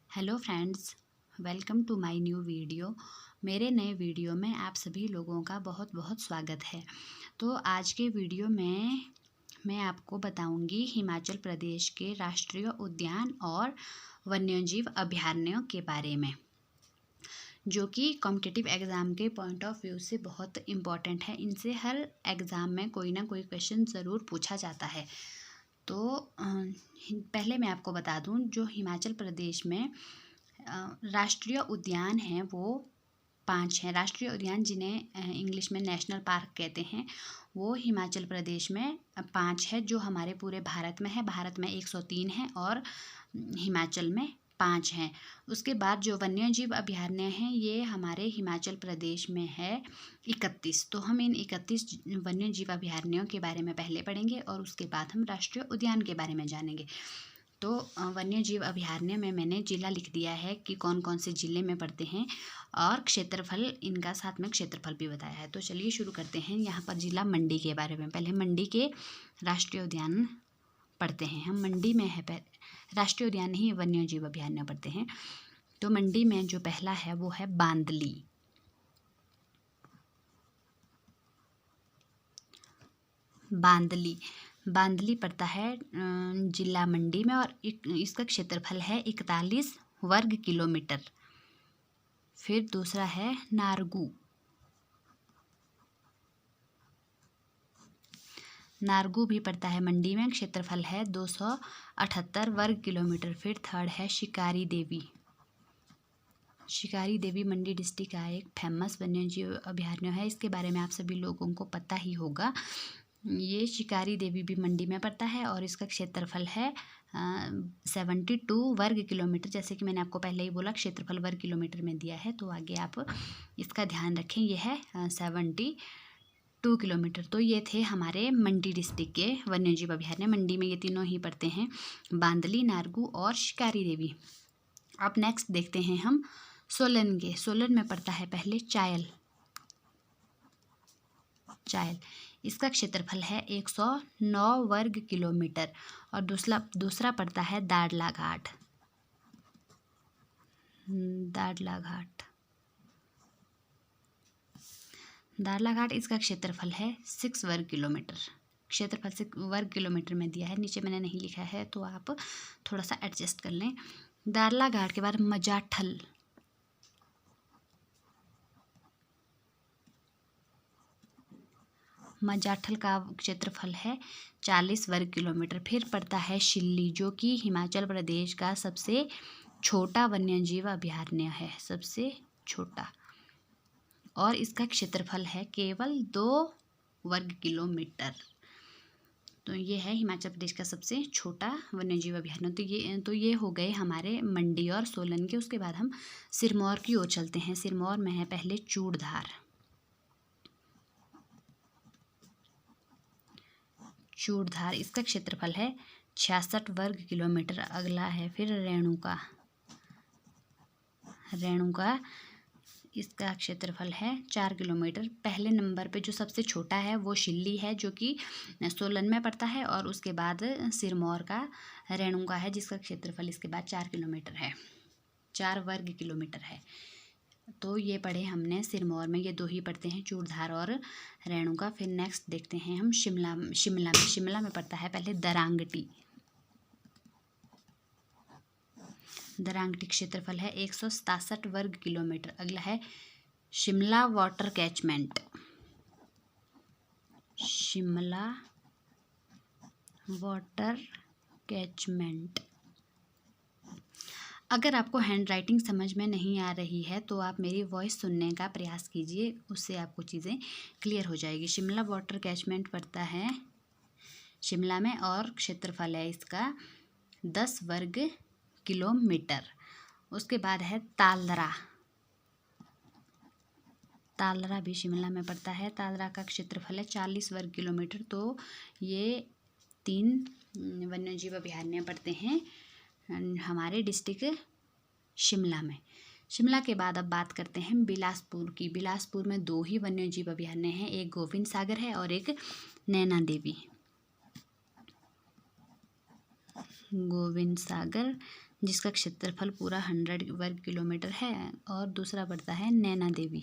Hello friends, welcome to my new video. मेरे नए video में आप सभी लोगों का बहुत बहुत स्वागत है। तो आज के वीडियो में मैं आपको बताऊंगी हिमाचल प्रदेश के राष्ट्रीय उद्यान और वन्यजीव अभयारण्यों के बारे में, जो कि कॉम्पिटिटिव एग्ज़ाम के पॉइंट ऑफ व्यू से बहुत इम्पॉर्टेंट है। इनसे हर एग्ज़ाम में कोई ना कोई क्वेश्चन ज़रूर पूछा जाता है। तो पहले मैं आपको बता दूं, जो हिमाचल प्रदेश में राष्ट्रीय उद्यान हैं वो 5 हैं। राष्ट्रीय उद्यान जिन्हें इंग्लिश में नेशनल पार्क कहते हैं, वो हिमाचल प्रदेश में 5 है, जो हमारे पूरे भारत में है। भारत में 103 है और हिमाचल में 5 हैं। उसके बाद जो वन्यजीव अभयारण्य हैं, ये हमारे हिमाचल प्रदेश में है 31। तो हम इन 31 वन्यजीव अभयारण्यों के बारे में पहले पढ़ेंगे और उसके बाद हम राष्ट्रीय उद्यान के बारे में जानेंगे। तो वन्यजीव अभयारण्य में मैंने जिला लिख दिया है कि कौन कौन से ज़िले में पड़ते हैं, और क्षेत्रफल इनका साथ में क्षेत्रफल भी बताया है। तो चलिए शुरू करते हैं। यहाँ पर जिला मंडी के बारे में, पहले मंडी के राष्ट्रीय उद्यान पढ़ते हैं। हम मंडी में है राष्ट्रीय उद्यान ही वन्यजीव अभयारण्य पढ़ते हैं। तो मंडी में जो पहला है वो है बांदली। बांदली पड़ता है जिला मंडी में, और इसका क्षेत्रफल है 41 वर्ग किलोमीटर। फिर दूसरा है नारगू भी पड़ता है मंडी में, क्षेत्रफल है 278 वर्ग किलोमीटर। फिर थर्ड है शिकारी देवी मंडी डिस्ट्रिक्ट का एक फेमस वन्यजीव अभयारण्य है। इसके बारे में आप सभी लोगों को पता ही होगा। ये शिकारी देवी भी मंडी में पड़ता है और इसका क्षेत्रफल है 72 वर्ग किलोमीटर। जैसे कि मैंने आपको पहले ही बोला, क्षेत्रफल वर्ग किलोमीटर में दिया है, तो आगे आप इसका ध्यान रखें। ये है 72 किलोमीटर। तो ये थे हमारे मंडी डिस्ट्रिक्ट के वन्यजीव अभयारण्य। मंडी में ये तीनों ही पड़ते हैं, बांदली, नारगू और शिकारी देवी। अब नेक्स्ट देखते हैं हम सोलन में पड़ता है पहले चायल। इसका क्षेत्रफल है 109 वर्ग किलोमीटर। और दूसरा पड़ता है दाड़ला घाट। इसका क्षेत्रफल है 6 वर्ग किलोमीटर। क्षेत्रफल 6 वर्ग किलोमीटर में दिया है, नीचे मैंने नहीं लिखा है, तो आप थोड़ा सा एडजस्ट कर लें। दाड़ला घाट के बाद मजाठल का क्षेत्रफल है 40 वर्ग किलोमीटर। फिर पड़ता है शिल्ली, जो कि हिमाचल प्रदेश का सबसे छोटा वन्यजीव अभयारण्य है, सबसे छोटा, और इसका क्षेत्रफल है केवल 2 वर्ग किलोमीटर। तो ये है हिमाचल प्रदेश का सबसे छोटा वन्यजीव अभयारण्य। तो ये हो गए हमारे मंडी और सोलन के। उसके बाद हम सिरमौर की ओर चलते हैं। सिरमौर में है पहले चूड़धार। इसका क्षेत्रफल है 66 वर्ग किलोमीटर। अगला है फिर रेणुका। इसका क्षेत्रफल है 4 किलोमीटर। पहले नंबर पे जो सबसे छोटा है वो शिल्ली है, जो कि सोलन में पड़ता है, और उसके बाद सिरमौर का रेणुका है, जिसका क्षेत्रफल इसके बाद 4 किलोमीटर है, 4 वर्ग किलोमीटर है। तो ये पढ़े हमने सिरमौर में, ये 2 ही पढ़ते हैं, चूड़धार और रेणुका। फिर नेक्स्ट देखते हैं हम शिमला में पड़ता है पहले दरांगटी। क्षेत्रफल है 167 वर्ग किलोमीटर। अगला है शिमला वाटर कैचमेंट। अगर आपको हैंड राइटिंग समझ में नहीं आ रही है तो आप मेरी वॉइस सुनने का प्रयास कीजिए, उससे आपको चीज़ें क्लियर हो जाएगी। शिमला वाटर कैचमेंट पड़ता है शिमला में, और क्षेत्रफल है इसका 10 वर्ग किलोमीटर। उसके बाद है तालरा भी शिमला में पड़ता है। तालरा का क्षेत्रफल है 40 वर्ग किलोमीटर। तो ये 3 वन्यजीव अभयारण्य पड़ते हैं हमारे डिस्ट्रिक्ट शिमला में। शिमला के बाद अब बात करते हैं बिलासपुर की। बिलासपुर में 2 ही वन्यजीव अभयारण्य हैं, एक गोविंद सागर है और एक नैना देवी। जिसका क्षेत्रफल पूरा 100 वर्ग किलोमीटर है। और दूसरा पड़ता है नैना देवी।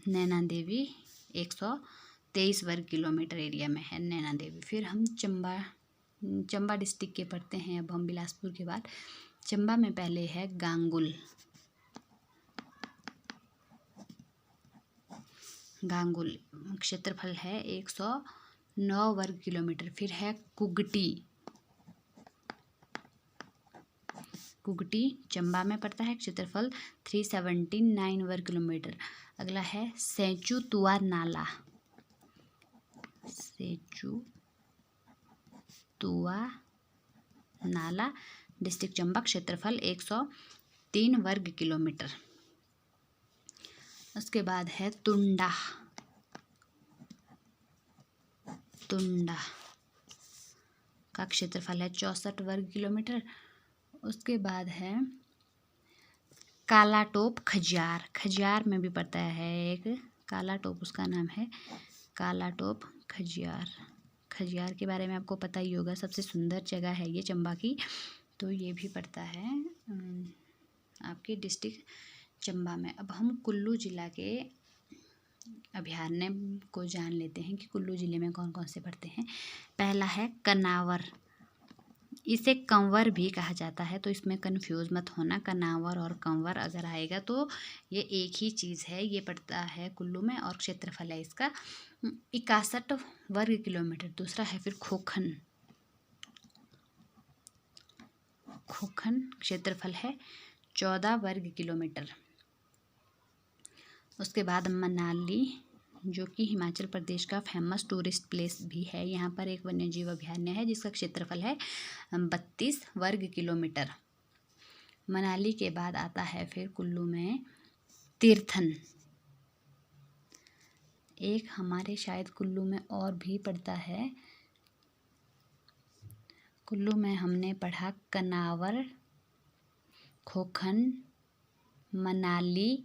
नैना देवी 123 वर्ग किलोमीटर एरिया में है नैना देवी। फिर हम चंबा डिस्ट्रिक्ट के पढ़ते हैं। अब हम बिलासपुर के बाद चंबा में पहले है गांगुल। गांगुल क्षेत्रफल है 109 वर्ग किलोमीटर। फिर है कुगटी। कुगटी चंबा में पड़ता है, क्षेत्रफल 379 वर्ग किलोमीटर। अगला है सेंचू तुआ नाला। सेंचू तुआ नाला डिस्ट्रिक्ट चंबा, क्षेत्रफल 103 वर्ग किलोमीटर। उसके बाद है तुंडा। तुंडा का क्षेत्रफल है 64 वर्ग किलोमीटर। उसके बाद है कालाटोप खजियार। खजियार में भी पड़ता है एक कालाटोप, उसका नाम है कालाटोप खजियार। खजियार के बारे में आपको पता ही होगा, सबसे सुंदर जगह है ये चंबा की। तो ये भी पड़ता है आपके डिस्ट्रिक्ट चंबा में। अब हम कुल्लू जिला के अभयारण्य को जान लेते हैं कि कुल्लू जिले में कौन कौन से पड़ते हैं। पहला है कनावर। इसे कंवर भी कहा जाता है, तो इसमें कंफ्यूज मत होना। कनावर और कंवर अगर आएगा तो ये एक ही चीज़ है। ये पड़ता है कुल्लू में और क्षेत्रफल है इसका 61 वर्ग किलोमीटर। दूसरा है फिर खोखन। खोखन क्षेत्रफल है 14 वर्ग किलोमीटर। उसके बाद मनाली, जो कि हिमाचल प्रदेश का फेमस टूरिस्ट प्लेस भी है। यहाँ पर एक वन्यजीव अभयारण्य है जिसका क्षेत्रफल है 32 वर्ग किलोमीटर। मनाली के बाद आता है फिर कुल्लू में तीर्थन। एक हमारे शायद कुल्लू में और भी पड़ता है। कुल्लू में हमने पढ़ा कनावर, खोखन, मनाली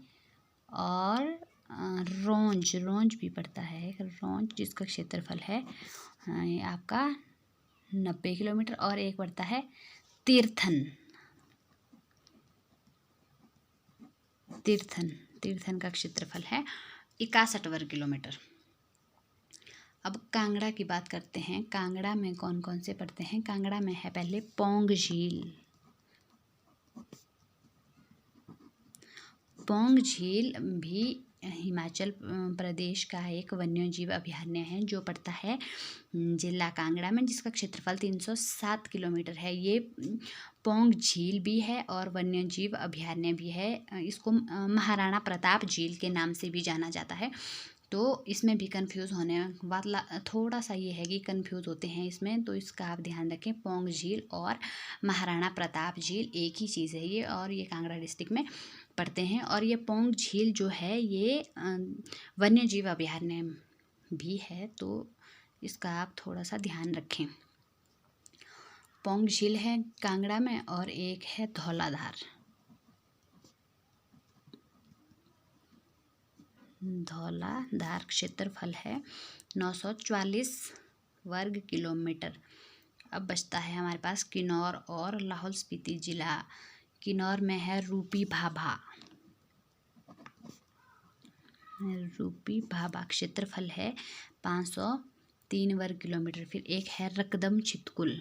और रोंज भी पड़ता है। रोंज जिसका क्षेत्रफल है आपका 90 किलोमीटर। और एक पड़ता है तीर्थन। तीर्थन का क्षेत्रफल है 61 वर्ग किलोमीटर। अब कांगड़ा की बात करते हैं। कांगड़ा में कौन कौन से पड़ते हैं। कांगड़ा में है पहले पौंग झील। पौंग झील भी हिमाचल प्रदेश का एक वन्यजीव अभयारण्य है जो पड़ता है जिला कांगड़ा में, जिसका क्षेत्रफल 307 किलोमीटर है। ये पौंग झील भी है और वन्यजीव अभयारण्य भी है। इसको महाराणा प्रताप झील के नाम से भी जाना जाता है। तो इसमें भी कंफ्यूज होने वाला थोड़ा सा ये है कि कंफ्यूज होते हैं इसमें, तो इसका आप ध्यान रखें। पौंग झील और महाराणा प्रताप झील एक ही चीज़ है ये, और ये कांगड़ा डिस्ट्रिक्ट में पड़ते हैं। और ये पौंग झील जो है ये वन्यजीव अभयारण्य भी है, तो इसका आप थोड़ा सा ध्यान रखें। पौंग झील है कांगड़ा में और एक है धौलाधार। धौलाधार क्षेत्रफल है 944 वर्ग किलोमीटर। अब बचता है हमारे पास किन्नौर और लाहौल स्पीति जिला। किन्नौर में है रूपी भाभा। रूपी भाभा क्षेत्रफल है 503 वर्ग किलोमीटर। फिर एक है रकदम छितकुल।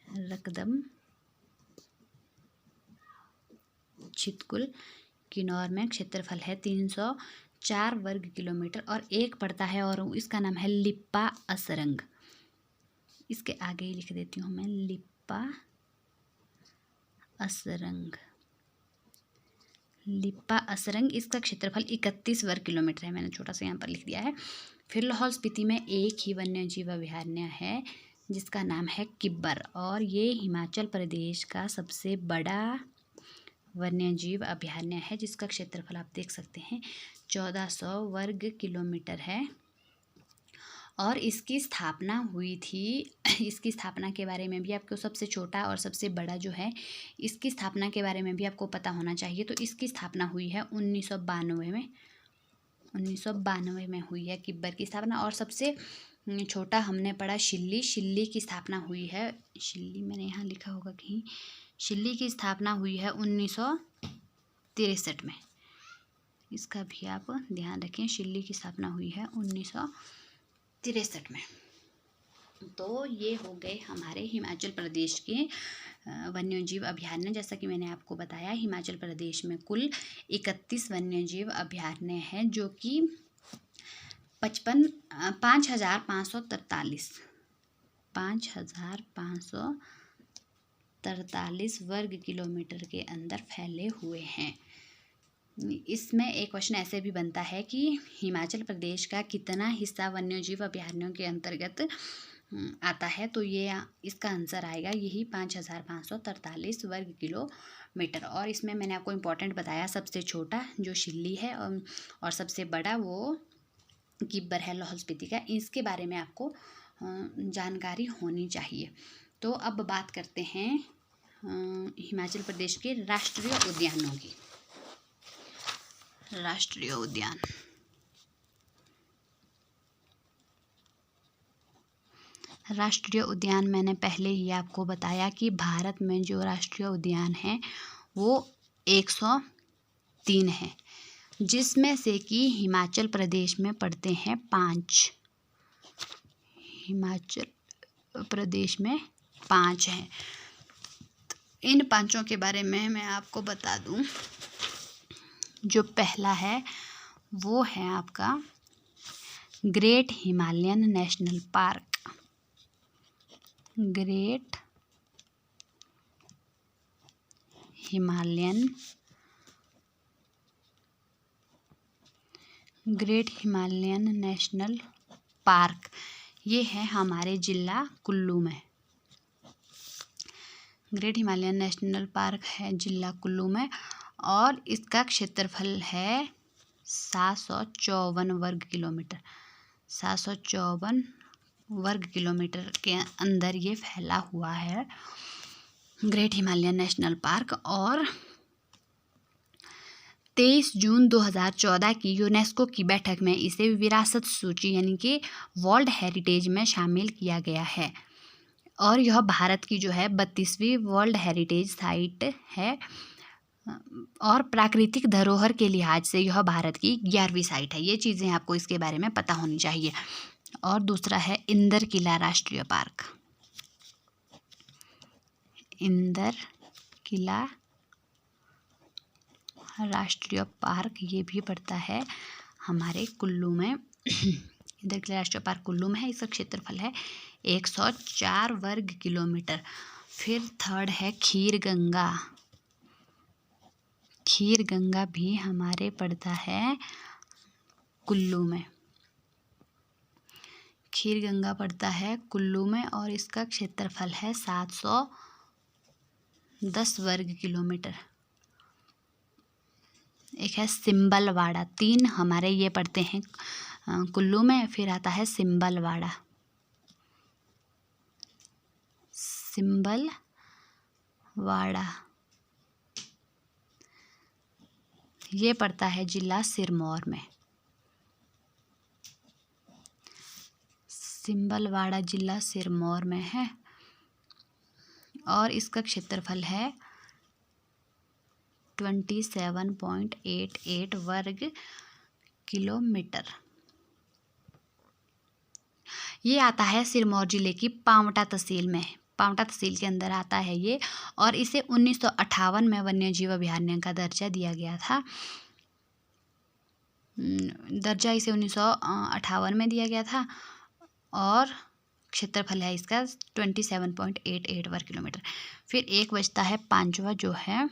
रकदम छितकुल किन्नौर में क्षेत्रफल है 304 वर्ग किलोमीटर। और एक पड़ता है और इसका नाम है लिप्पा असरंग। इसके आगे ही लिख देती हूँ मैं, लिप्पा असरंग। लिप्पा असरंग इसका क्षेत्रफल 31 वर्ग किलोमीटर है। मैंने छोटा सा यहाँ पर लिख दिया है। फिर लाहौल स्पीति में एक ही वन्यजीव अभयारण्य है जिसका नाम है किब्बर, और ये हिमाचल प्रदेश का सबसे बड़ा वन्यजीव अभयारण्य है जिसका क्षेत्रफल आप देख सकते हैं 1400 वर्ग किलोमीटर है। और इसकी स्थापना हुई थी। इसकी स्थापना के बारे में भी आपको, सबसे छोटा और सबसे बड़ा जो है, इसकी स्थापना के बारे में भी आपको पता होना चाहिए। तो इसकी स्थापना हुई है 1992 में। 1992 में हुई है किब्बर की स्थापना। और सबसे छोटा हमने पढ़ा शिल्ली। शिल्ली की स्थापना हुई है, शिल्ली मैंने यहाँ लिखा होगा कहीं, शिल्ली की स्थापना हुई है 1963 में। इसका भी आप ध्यान रखें, शिल्ली की स्थापना हुई है 1963 में। तो ये हो गए हमारे हिमाचल प्रदेश के वन्यजीव अभयारण्य। जैसा कि मैंने आपको बताया, हिमाचल प्रदेश में कुल 31 वन्यजीव अभयारण्य हैं, जो कि 5,543 वर्ग किलोमीटर के अंदर फैले हुए हैं। इसमें एक क्वेश्चन ऐसे भी बनता है कि हिमाचल प्रदेश का कितना हिस्सा वन्यजीव अभयारण्यों के अंतर्गत आता है, तो ये इसका आंसर आएगा यही 5,543 वर्ग किलोमीटर। और इसमें मैंने आपको इम्पोर्टेंट बताया, सबसे छोटा जो शिल्ली है और सबसे बड़ा वो गिब्बर है लाहौल स्पीति का। इसके बारे में आपको जानकारी होनी चाहिए। तो अब बात करते हैं हिमाचल प्रदेश के राष्ट्रीय उद्यानों की। राष्ट्रीय उद्यान, राष्ट्रीय उद्यान मैंने पहले ही आपको बताया कि भारत में जो राष्ट्रीय उद्यान हैं वो 103 हैं, जिसमें से कि हिमाचल प्रदेश में पड़ते हैं 5। हिमाचल प्रदेश में 5 हैं। इन 5 के बारे में मैं आपको बता दूं। जो पहला है वो है आपका great Himalayan national park. Great Himalayan national park, ये है हमारे ज़िला कुल्लू में। ग्रेट हिमालयन नेशनल पार्क है ज़िला कुल्लू में, और इसका क्षेत्रफल है 754 वर्ग किलोमीटर। 754 वर्ग किलोमीटर के अंदर ये फैला हुआ है ग्रेट हिमालयन नेशनल पार्क। और 23 जून 2014 की यूनेस्को की बैठक में इसे विरासत सूची यानी कि वर्ल्ड हेरिटेज में शामिल किया गया है। और यह भारत की जो है 32वीं वर्ल्ड हेरिटेज साइट है, और प्राकृतिक धरोहर के लिहाज से यह भारत की 11वीं साइट है। ये चीज़ें आपको इसके बारे में पता होनी चाहिए। और दूसरा है इंदर किला राष्ट्रीय पार्क। इंदर किला राष्ट्रीय पार्क ये भी पड़ता है हमारे कुल्लू में। इंदर किला राष्ट्रीय पार्क कुल्लू में है। इसका क्षेत्रफल है 104 वर्ग किलोमीटर। फिर थर्ड है खीर गंगा। खीर गंगा भी हमारे पड़ता है कुल्लू में। खीर गंगा पड़ता है कुल्लू में, और इसका क्षेत्रफल है 710 वर्ग किलोमीटर। एक है सिंबलवाड़ा। 3 हमारे ये पड़ते हैं कुल्लू में। फिर आता है सिंबलवाड़ा। सिंबलवाड़ा ये पड़ता है जिला सिरमौर में। सिंबलवाड़ा जिला सिरमौर में है, और इसका क्षेत्रफल है 27.88 वर्ग किलोमीटर। ये आता है सिरमौर जिले की पांवटा तहसील में। पांवटा तहसील के अंदर आता है ये, और इसे 1958 में वन्यजीव अभयारण्य का दर्जा दिया गया था। दर्जा इसे 1958 में दिया गया था, और क्षेत्रफल है इसका 27.88 वर्ग किलोमीटर। फिर एक बचता है 5वां, जो है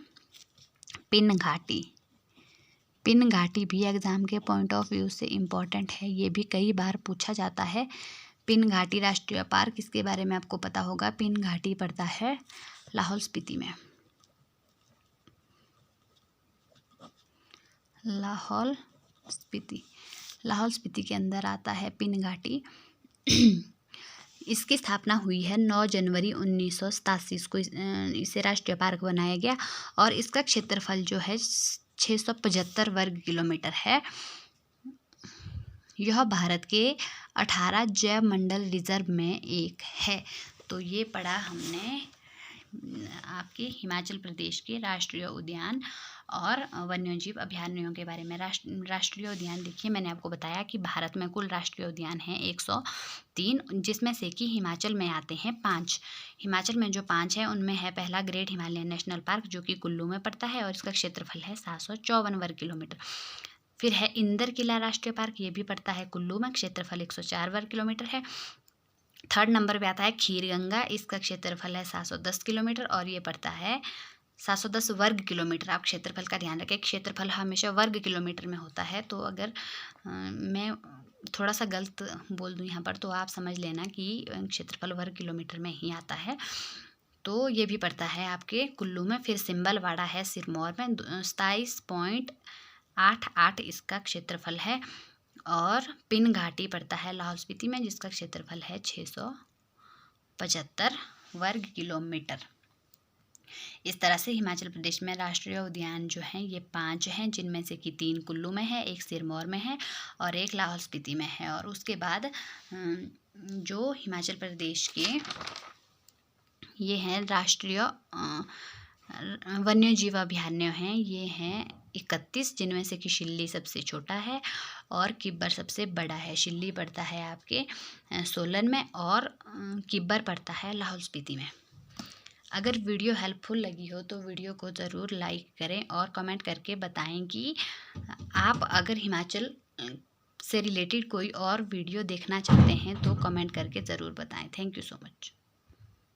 पिन घाटी। पिन घाटी भी एग्ज़ाम के पॉइंट ऑफ व्यू से इम्पॉर्टेंट है, ये भी कई बार पूछा जाता है। पिन घाटी राष्ट्रीय पार्क, इसके बारे में आपको पता होगा। पिन घाटी पड़ता है लाहौल स्पीति में। लाहौल स्पीति के अंदर आता है पिन घाटी। इसकी स्थापना हुई है 9 जनवरी 1987 को। इसे राष्ट्रीय पार्क बनाया गया, और इसका क्षेत्रफल जो है 675 वर्ग किलोमीटर है। यह भारत के 18 जैव मंडल रिजर्व में एक है। तो ये पढ़ा हमने आपके हिमाचल प्रदेश के राष्ट्रीय उद्यान और वन्यजीव अभयारण्यों के बारे में। राष्ट्रीय उद्यान देखिए, मैंने आपको बताया कि भारत में कुल राष्ट्रीय उद्यान हैं 103, जिसमें से कि हिमाचल में आते हैं 5। हिमाचल में जो 5 हैं उनमें है पहला ग्रेट हिमालयन नेशनल पार्क, जो कि कुल्लू में पड़ता है और इसका क्षेत्रफल है 754 वर्ग किलोमीटर। फिर है इंदर किला राष्ट्रीय पार्क, ये भी पड़ता है कुल्लू में, क्षेत्रफल 104 वर्ग किलोमीटर है। थर्ड नंबर पे आता है खीरगंगा, इसका क्षेत्रफल है 710 किलोमीटर और ये पड़ता है 710 वर्ग किलोमीटर। आप क्षेत्रफल का ध्यान रखें, क्षेत्रफल हमेशा वर्ग किलोमीटर में होता है, तो अगर मैं थोड़ा सा गलत बोल दूँ यहाँ पर तो आप समझ लेना कि क्षेत्रफल वर्ग किलोमीटर में ही आता है। तो ये भी पड़ता है आपके कुल्लू में। फिर सिंबलवाड़ा है सिरमौर में, 27.88 इसका क्षेत्रफल है। और पिन घाटी पड़ता है लाहौल स्पीति में, जिसका क्षेत्रफल है 675 वर्ग किलोमीटर। इस तरह से हिमाचल प्रदेश में राष्ट्रीय उद्यान जो हैं ये 5 हैं, जिनमें से कि 3 कुल्लू में है, 1 सिरमौर में है और 1 लाहौल स्पीति में है। और उसके बाद जो हिमाचल प्रदेश के ये हैं राष्ट्रीय वन्यजीव अभयारण्य हैं, ये हैं 31, जिनमें से कि शिल्ली सबसे छोटा है और किब्बर सबसे बड़ा है। शिल्ली पड़ता है आपके सोलन में और किब्बर पड़ता है लाहौल स्पीति में। अगर वीडियो हेल्पफुल लगी हो तो वीडियो को ज़रूर लाइक करें और कमेंट करके बताएं कि आप अगर हिमाचल से रिलेटेड कोई और वीडियो देखना चाहते हैं तो कमेंट करके ज़रूर बताएं। Thank you so much.